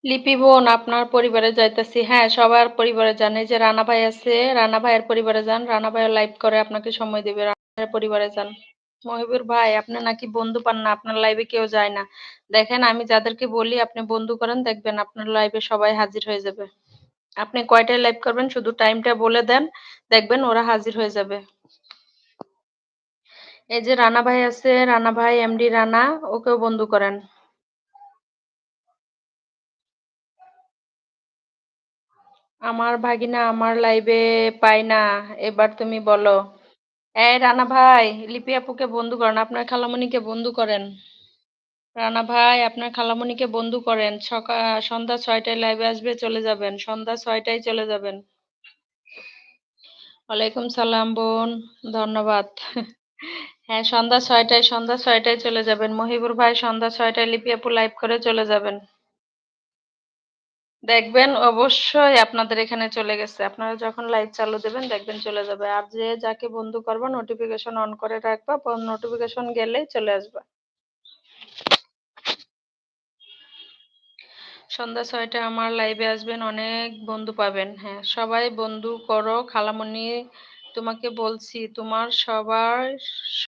লিপি বোন আপনার পরিবারে যাইতেছি। হ্যাঁ, সবার পরিবারে যান। এই যে রানা ভাই আছে, রানা ভাইয়ের পরিবারে যান। রানা ভাইও লাইভ করে আপনাকে সময় দিবে। রানা ভাইয়ের পরিবারে যান। মহিবুর ভাই, আপনি নাকি বন্ধু পান না। আপনার লাইভে কেউ যায় না। দেখেন আমি যাদেরকে বলি আপনি বন্ধু করেন, দেখবেন আপনার লাইভে সবাই হাজির হয়ে যাবে। আপনি কয়টায় লাইভ করবেন শুধু টাইমটা বলে দেন, দেখবেন ওরা হাজির হয়ে যাবে। এই যে রানা ভাই আছে, রানা ভাই এমডি রানা, ওকেও বন্ধু করেন। আমার ভাগিনা আমার লাইভে পাই না, এবার তুমি বলো। এই রানা ভাই, লিপি আপুকে বন্ধু করেন, আপনার খালামণিকে বন্ধু করেন। রানা ভাই, আপনার খালামণিকে বন্ধু করেন। সন্ধ্যা ৬টায় লাইভে আসবে, চলে যাবেন। সন্ধ্যা ৬টায় চলে যাবেন। ওয়ালাইকুম সালাম বোন, ধন্যবাদ। হ্যাঁ, সন্ধ্যা ৬টায় চলে যাবেন। মহিবুর ভাই সন্ধ্যা ৬টায় লিপি আপু লাইভ করে চলে যাবেন। দেখবেন অবশ্যই আপনাদের এখানে চলে গেছে। আপনারা যখন লাইভ চালু দেবেন দেখবেন চলে যাবে। আর যে যাকে বন্ধু করবা নোটিফিকেশন অন করে রাখবা, নোটিফিকেশন গেলেই চলে আসবা। সন্ধ্যা ৬টায় আমার লাইভে আসবেন, অনেক বন্ধু পাবেন। হ্যাঁ, সবাই বন্ধু করো। খালামণি তোমাকে বলছি, তোমার সবার